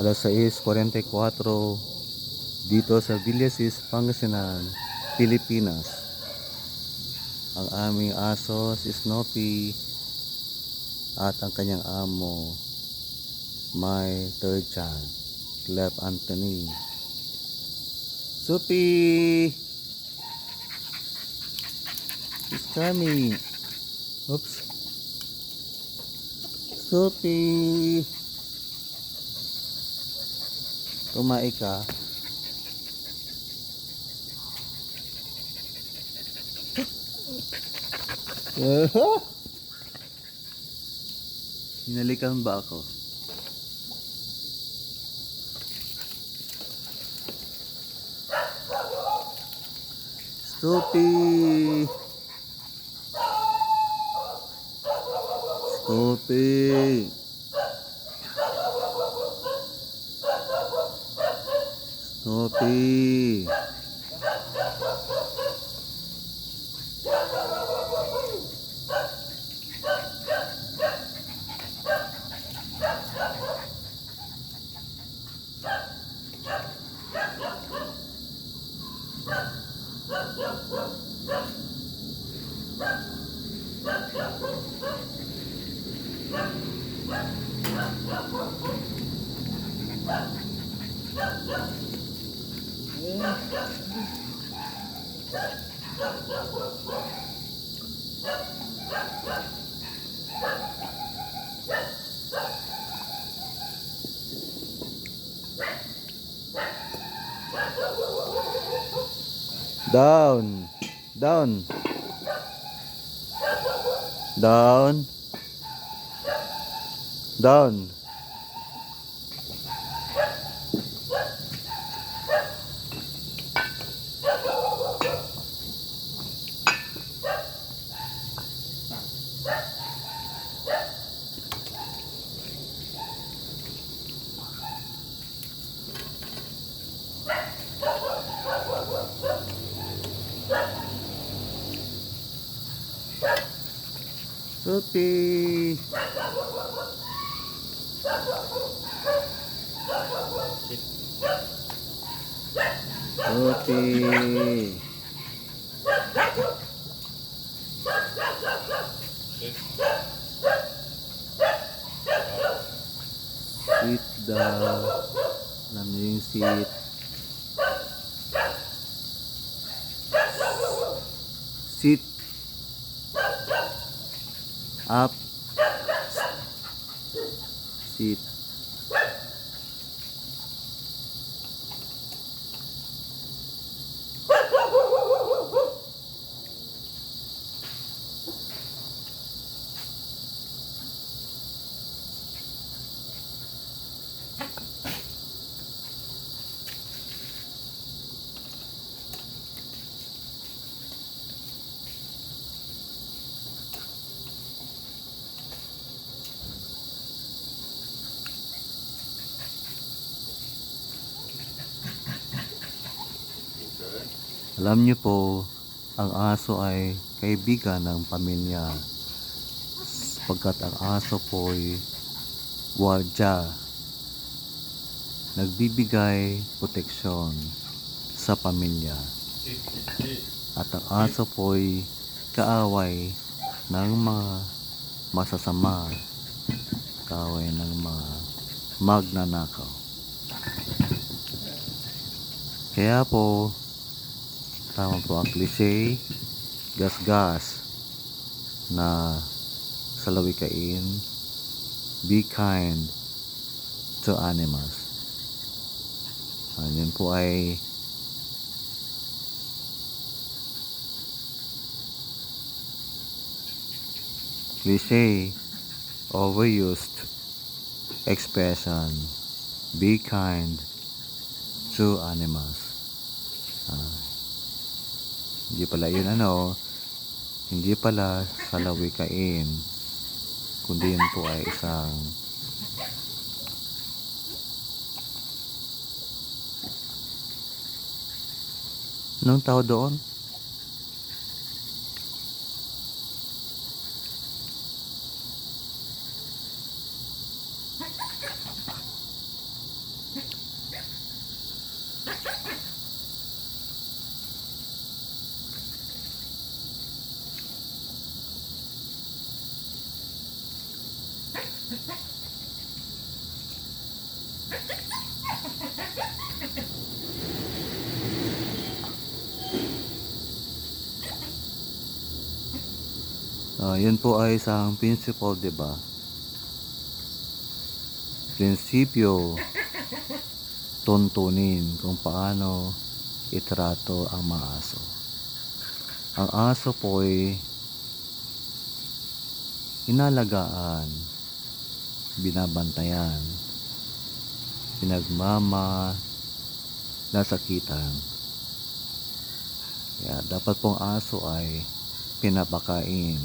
6:44 dito sa Villasis, Pangasinan, Pilipinas. Ang aming aso si Snoopy at ang kanyang amo, my third child, Clef Anthony. Soupy is coming. Oops. Soupy, kumain ka? Hinalikan ba ako? Snoopy! Snoopy! Snoopy! Down, down, down, down. Soupy! Soupy! Sit down. Alam niyo yung sit. Sit up. Sit. Alam niyo po, ang aso ay kaibigan ng pamilya sapagkat ang aso po ay gwardya, nagbibigay proteksyon sa pamilya, at ang aso po ay kaaway ng mga masasama, kaaway ng mga magnanakaw. Kaya po, tama po ang cliche, gas-gas na salawikain, be kind to animals. Yun po ay cliche, overused expression, be kind to animals. Hindi pala yun hindi pala salawikain, kundi yun po ay isang anong tawag doon? Yun po ay isang principle, di ba? Prinsipyo, tuntunin kung paano itrato ang mga aso. Ang aso po ay inalagaan, binabantayan, nasakitan. Kaya dapat pong aso ay pinapakain,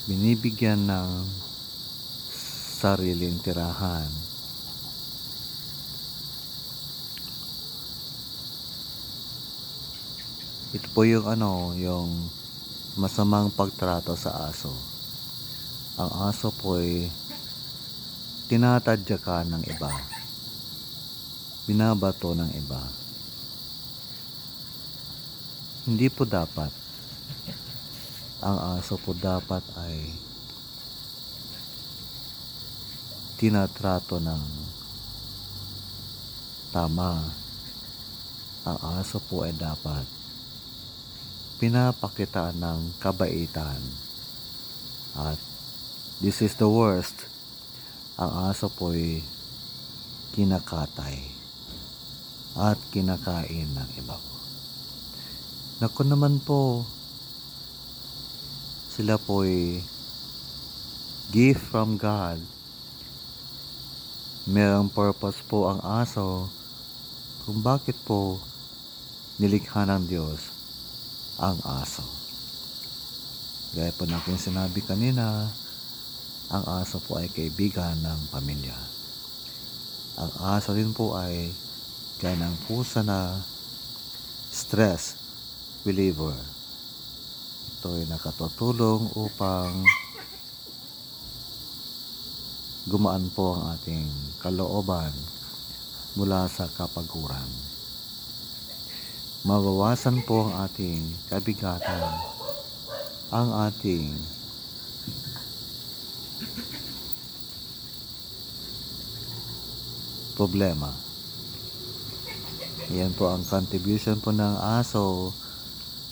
binibigyan ng sariling tirahan. Ito po yung yung masamang pagtrato sa aso. Ang aso po ay tinatadyakan ng iba, binabato ng iba. Hindi po dapat. Ang aso po dapat ay tinatrato ng tama. Ang aso po ay dapat pinapakita ng kabaitan. At this is the worst. Ang aso po ay kinakatay at kinakain ng iba po. Naku naman po, sila po ay gift from God. Merong purpose po ang aso kung bakit po nilikha ng Diyos ang aso. Gaya po na aking sinabi kanina, ang aso po ay kaibigan ng pamilya. Ang aso din po ay gaya ng pusa na stress reliever. Ito ay nakatutulong upang gumaan po ang ating kalooban mula sa kapaguran. Mabawasan po ang ating kabigatan, ang ating problema. Yan po ang contribution po ng aso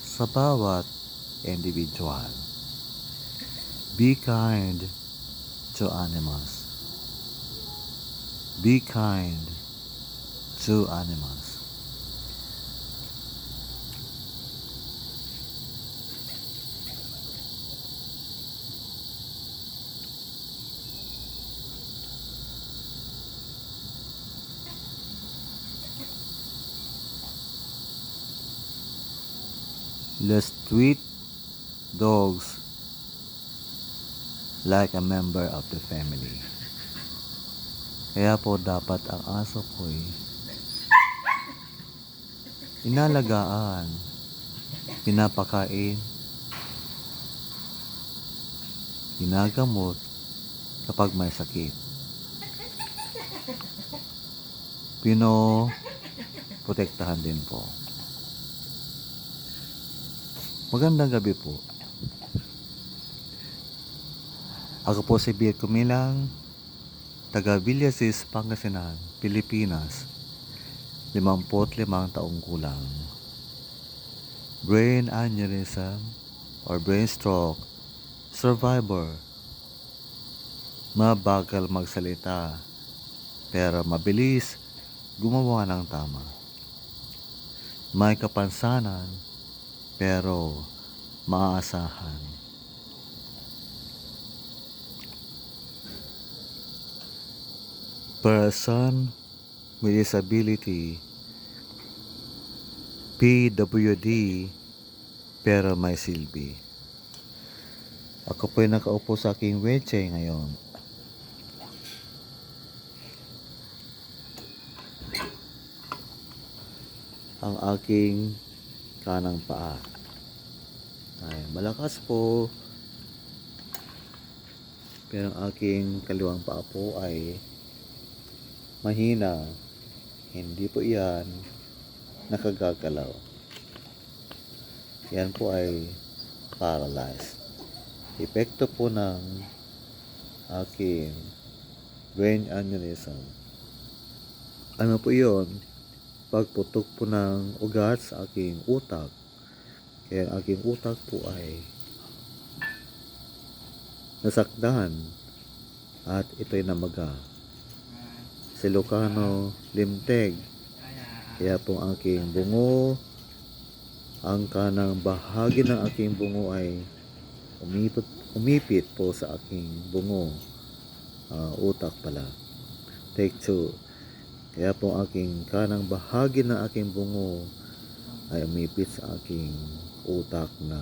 sa bawat individual. Be kind to animals. Be kind to animals. Let's treat dogs like a member of the family. Kaya po dapat ang aso po ay inalagaan, pinapakain, ginagamot kapag may sakit. Protektahan din po. Magandang gabi po. Ako po si Biet Kumilang, taga Villasis, Pangasinan, Pilipinas, 55 taong gulang. Brain aneurysm or brain stroke survivor. Mabagal magsalita pero mabilis gumawa ng tama. May kapansanan pero maaasahan. Person with disability, PWD, pero may silbi. Ako po'y nakaupo sa aking wheelchair ngayon. Ang aking kanang paa ay malakas po, pero ang aking kaliwang paa po ay mahina. Hindi po yan nakagagalaw. Yan po ay paralyzed. Epekto po ng aking brain aneurysm. Ano po yun? Pagputok po ng ugat sa aking utak. Kaya ang aking utak po ay nasakdan at ito'y namaga. Sa Ilocano, limteg. Kaya po ang aking bungo, ang kanang bahagi ng aking bungo ay umipit po sa aking bungo. Utak pala. Take 2. Kaya po ang aking kanang bahagi ng aking bungo ay umipit sa aking utak na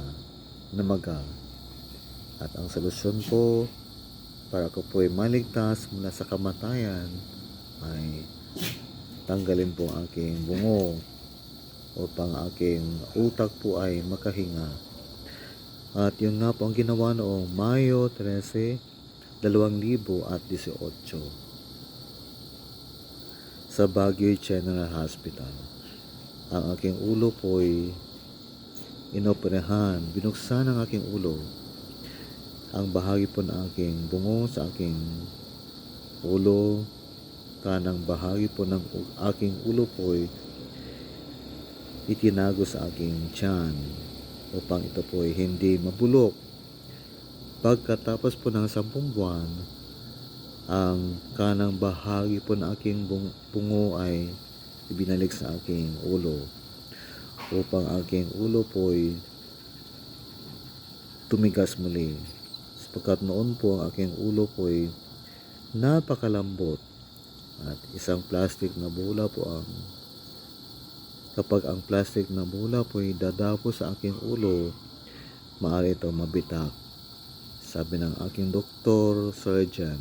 namaga. At ang solusyon po para ako po ay maligtas mula sa kamatayan ay tanggalin po ang aking bungo upang aking utak po ay makahinga. At yun nga po ang ginawa noong Mayo 13, 2018 sa Baguio General Hospital. Ang aking ulo po ay inoperahan. Binuksan ang aking ulo. Ang bahagi po ng aking bungo sa aking ulo, kanang bahagi po ng aking ulo po ay itinago sa aking tiyan upang ito po ay hindi mabulok. Pagkatapos po ng 10 buwan, ang kanang bahagi po ng aking bungo ay ibinalik sa aking ulo upang aking ulo po ay tumigas muli. Sapagkat noon po ang aking ulo po ay napakalambot at isang plastic na bola po kapag ang plastic na bola po ay dadapo sa aking ulo, maaari ito mabitak. Sabi ng aking doktor, surgeon,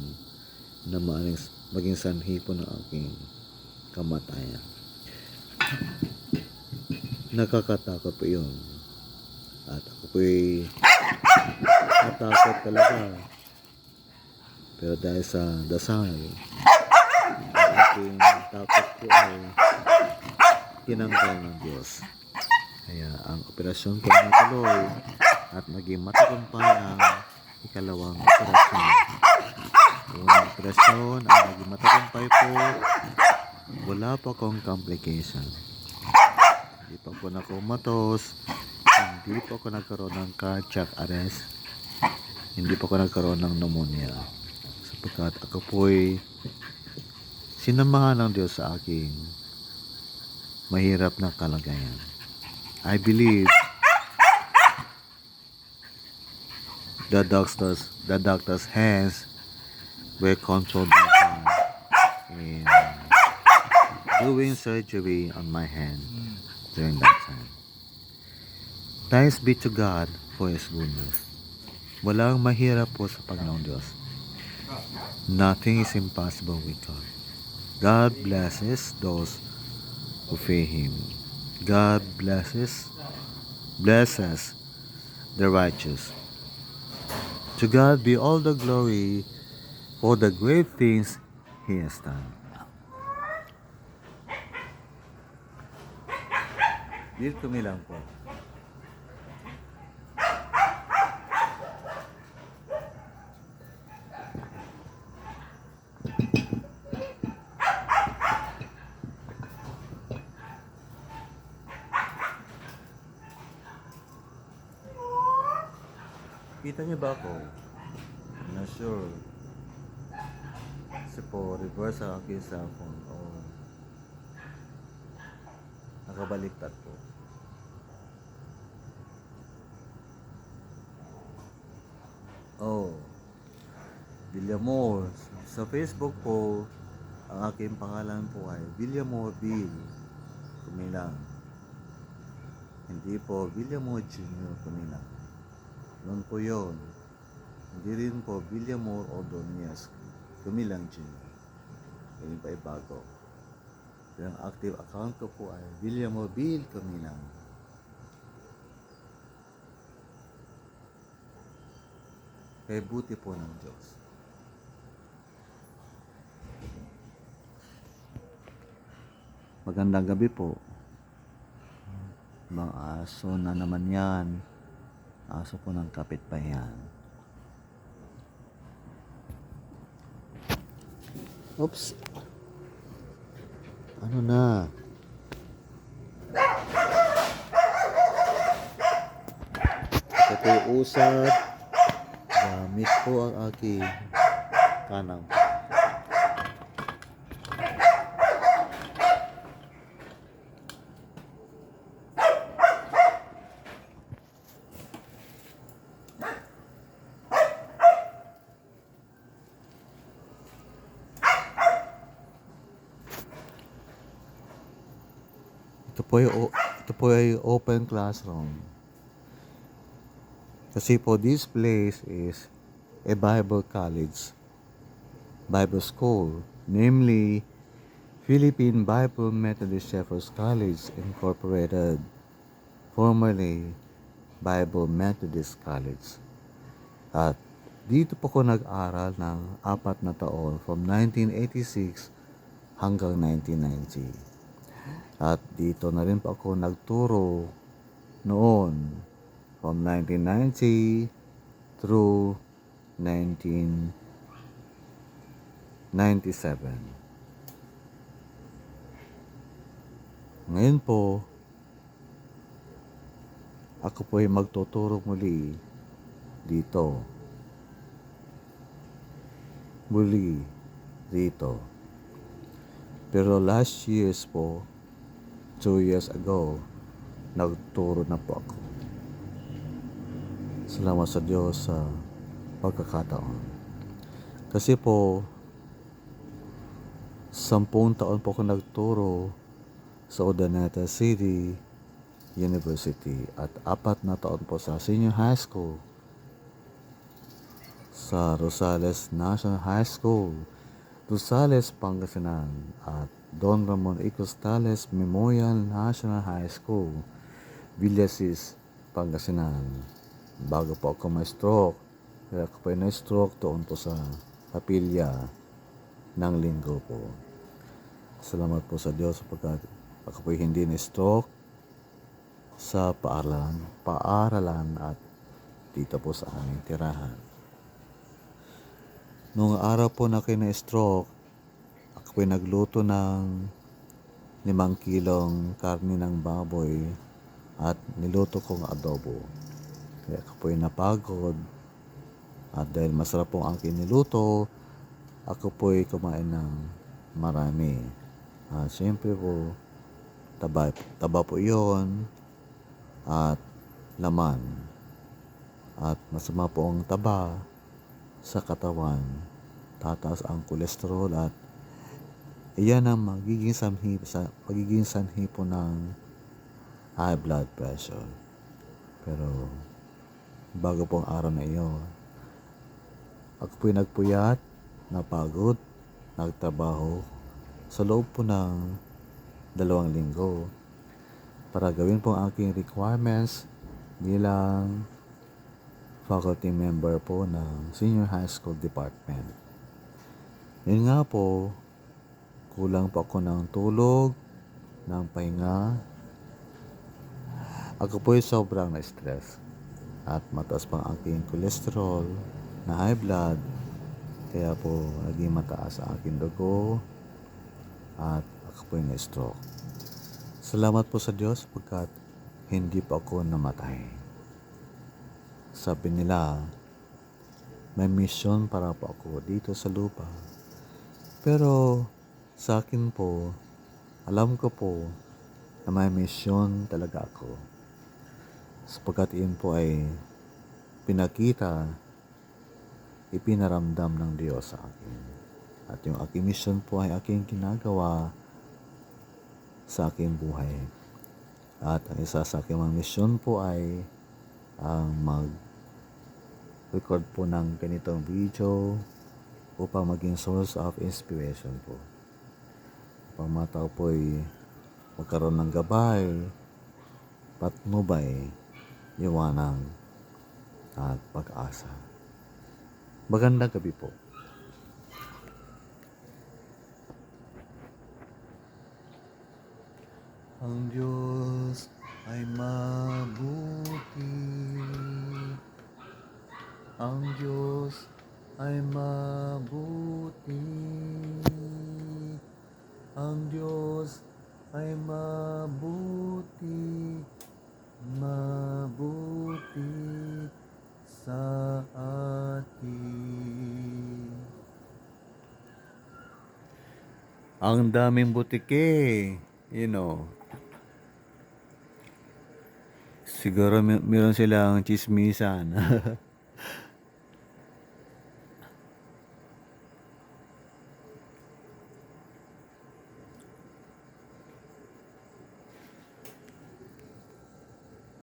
na maaaring maging sanhi po ng aking kamatayan. Nakakatakot po yun. At ako po ay natakot talaga. Pero dahil sa dasal, ang aking takot po ay tinanggal ng Diyos. Kaya ang operasyon ko ay natuloy at naging matagumpay ang ikalawang operasyon. Unang operasyon ang naging matagumpay po, wala pa akong complication. Hindi pa po nakumatos, hindi pa ako nagkaroon ng cardiac arrest, hindi pa ako nagkaroon ng pneumonia. Sapagkat ako po'y sinamahan ng Diyos sa aking mahirap na kalagayan. I believe the doctor's hands were controlled by God in doing surgery on my hand during that time. Thanks be to God for His goodness. Walang mahirap po sa Panginoong Diyos. Nothing is impossible with God. God blesses those who fear Him. God blesses the righteous. To God be all the glory for the great things He has done. Dito kami lang po. Kita niyo ba ako? I'm not sure. Kasi po, reverse ang aking cellphone. Nakabaliktad po. Villamor. Sa Facebook po, ang aking pangalan po ay Villamor Bill Kumilang. Hindi po Villamor Jr. Kumilang. Noon po yun. Hindi rin po Villamor Ordonez Kumilang Jr. Ngayon pa ay bago. Ang active account ko po ay Villamor Bill Kumilang. Kaya buti po ng Diyos. Magandang gabi po. Mga aso na naman yan. Aso po ng kapitbahayan. Oops. Ano na? Ito po yung usad. Gamit po ang aking kanang. Ito po ay open classroom. Kasi po this place is a Bible college, Bible school, namely Philippine Bible Methodist Shepherds College Incorporated, formerly Bible Methodist College. At dito po ko nag-aral ng 4 na taon from 1986 hanggang 1990. At dito na rin po ako nagturo noon from 1990 through 1997. Ngayon po, ako po ay magtuturo muli dito. Muli dito. Pero last years po, 2 years ago, nagturo na po ako. Salamat sa Diyos sa pagkakataon. Kasi po, 10 taon po ako nagturo sa Urdaneta City University at 4 na taon po sa senior high school sa Rosales National High School, Rosales, Pangasinan at Don Ramon A. Costales Memorial National High School, Villasis, Pangasinan. Bago po ako ma-stroke, kaya ako po ay na-stroke doon po sa kapilya ng linggo po. Salamat po sa Diyos sapagkat ako po ay hindi na-stroke sa paaralan at dito po sa aming tirahan. Noong araw po na kayo na-stroke, ako po ay nagluto ng 5 kilong karne ng baboy at niluto kong adobo. Kaya ako po ay napagod at dahil masarap po ang aking niluto, ako po ay kumain ng marami. At syempre po, taba po iyon at laman. At masama po ang taba sa katawan, tataas ang kolesterol at iyan ang magiging sanhi po ng high blood pressure. Pero bago po ang araw na iyon, ako po'y nagpuyat, napagod, nagtrabaho sa loob po ng 2 linggo para gawin po ang aking requirements bilang faculty member po ng Senior High School Department. Yun nga po, kulang po ako ng tulog, ng pahinga. Ako po ay sobrang na-stress at mataas pang aking cholesterol na high blood. Kaya po naging mataas ang aking dugo at ako po ay na-stroke. Salamat po sa Diyos pagkat hindi po ako namatay. Sabi nila, may mission para po ako dito sa lupa. Pero sa akin po, alam ko po na may mission talaga ako. Sapagkat iyon po ay pinakita, ipinaramdam ng Diyos sa akin. At yung aking mission po ay aking ginagawa sa aking buhay. At ang isa sa aking mga mission po ay ang mag-record po ng ganitong video upang maging source of inspiration po. Upang mga tao po ay magkaroon ng gabay, patnubay, yawanang at pag-asa. Magandang gabi po. Ang Diyos ay mabuti. Ang Diyos ay mabuti. atin. Ang daming butike, you know. Siguro meron silang chismisan.